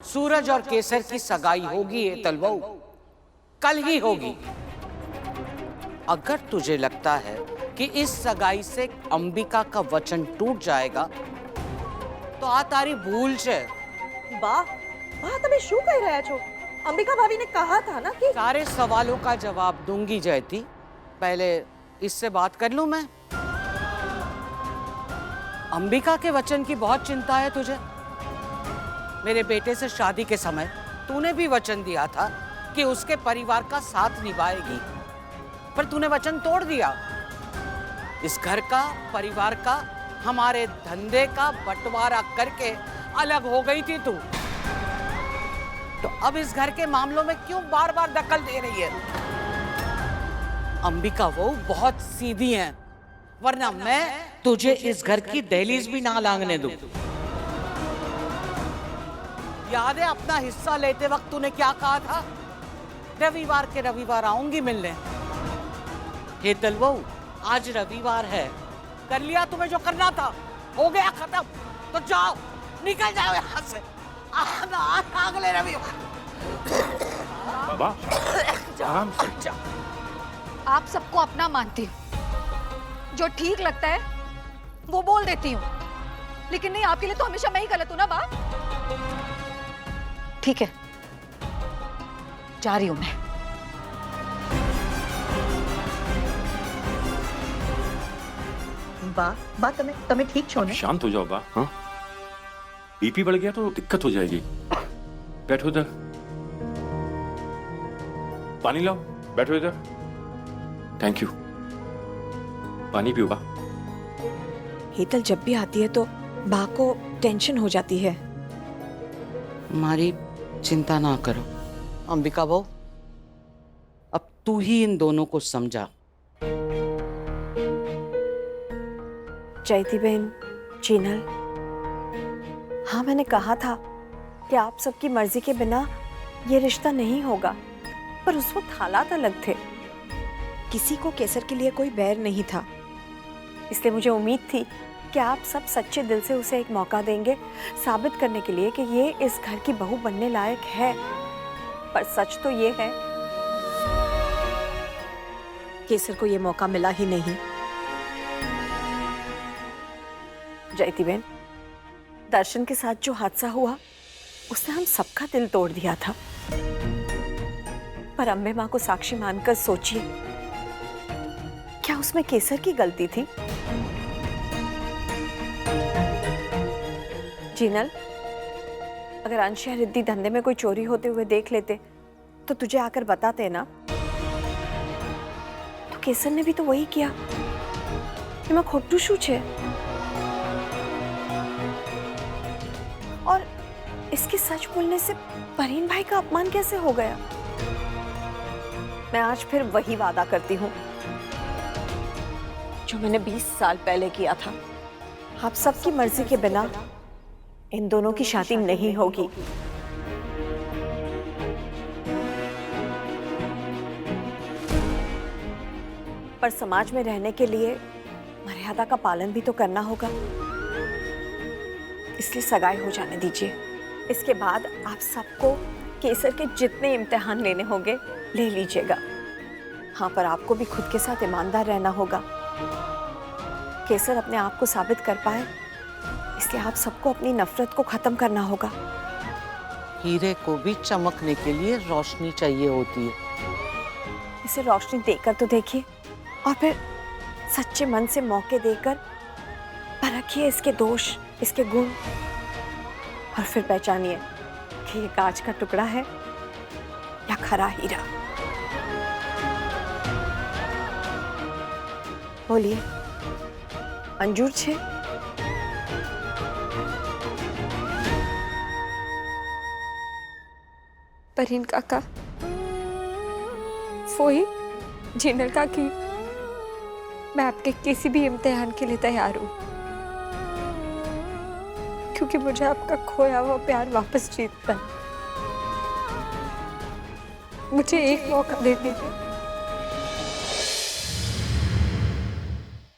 सूरज और केसर की सगाई होगी ये तलवऊ, कल ही होगी। अगर तुझे लगता है कि इस सगाई से अंबिका का वचन टूट जाएगा तो आ तारी भूल छे। बा તમે શું કહી રહ્યા છો? અંબિકા ભાભીને કહા था ना कि सारे सवालों का जवाब दूंगी जयती, पहले इससे बात कर लूं मैं। अंबिका के वचन की बहुत चिंता है तुझे। मेरे बेटे से शादी के समय तूने भी वचन दिया था कि उसके परिवार का साथ निभाएगी, पर तूने वचन तोड़ दिया। इस घर का, परिवार का, हमारे धंधे का बंटवारा करके अलग हो गई थी तू। तो अब इस घर के मामलों में क्यों बार बार दखल दे रही है? अंबिका वो बहुत सीधी हैं, वरना मैं तुझे इस घर की दहलीज भी ना लांघने दूं। याद है अपना हिस्सा लेते वक्त तूने क्या कहा था? रविवार के रविवार आऊंगी मिलने। हे तलवऊ, आज रविवार है, कर लिया तुम्हें जो करना था, हो गया खत्म। तो जाओ, निकल जाओ यहाँ से। आना अगले रविवार। बाबा आराम से। आप सबको अपना मानती हूँ, जो ठीक लगता है वो बोल देती हूँ, लेकिन नहीं, आपके लिए तो हमेशा मैं ही गलत हूं ना बा। ठीक है, जा रही हूं मैं। बा તમે ઠીક છો ને? शांत हो जाओ बा। हाँ, बीपी बढ़ गया तो दिक्कत हो जाएगी। बैठो इधर, पानी लाओ। बैठो इधर। Thank you. पानी पियो बा। हेतल जब भी आती है तो बा को टेंशन हो जाती है। हमारी चिंता ना करो अंबिका बहू, अब तू ही इन दोनों को समझा। जयती बहन, चीनल, हाँ मैंने कहा था कि आप सबकी मर्जी के बिना ये रिश्ता नहीं होगा, पर उस वक्त हालात अलग थे। किसी को केसर के लिए कोई बैर नहीं था, इसलिए मुझे उम्मीद थी कि आप सब सच्चे दिल से उसे एक मौका देंगे साबित करने के लिए कि ये इस घर की बहू बनने लायक है। पर सच तो ये है, केसर को ये मौका मिला ही नहीं। जयती बहन, दर्शन के साथ जो हादसा हुआ उसने हम सबका दिल तोड़ दिया था, पर अम्बे माँ को साक्षी मानकर सोचिए, क्या उसमें केसर की गलती थी? जीनल, अगर अंश या रिद्धि धंधे में कोई चोरी होते हुए देख लेते तो तुझे आकर बताते ना। तो केसर ने भी तो वही किया। मैं खोटू शू छे, और इसके सच बोलने से परवीन भाई का अपमान कैसे हो गया? मैं आज फिर वही वादा करती हूँ जो मैंने 20 साल पहले किया था। आप सबकी मर्जी के बिना इन दोनों की शादी नहीं होगी। पर समाज में रहने के लिए मर्यादा का पालन भी तो करना होगा, इसलिए सगाई हो जाने दीजिए। इसके बाद आप सबको केसर के जितने इम्तिहान लेने होंगे ले लीजिएगा। हाँ, पर आपको भी खुद के साथ ईमानदार रहना होगा। केसर अपने आप को साबित कर पाए, इसलिए आप सबको अपनी नफरत को खत्म करना होगा। हीरे को भी चमकने के लिए रोशनी चाहिए होती है। इसे रोशनी देकर तो देखिए, और फिर सच्चे मन से मौके देकर परखिए इसके दोष, इसके गुण, और फिर पहचानिए कि ये कांच का टुकड़ा है या खरा हीरा। बोलिए, मंजूर छे? परवीन काका, फोई, जीनल काकी, मैं आपके किसी भी इम्तिहान के लिए तैयार हूँ, क्योंकि मुझे आपका खोया हुआ प्यार वापस जीतना है। मुझे एक मौका दे दीजिए।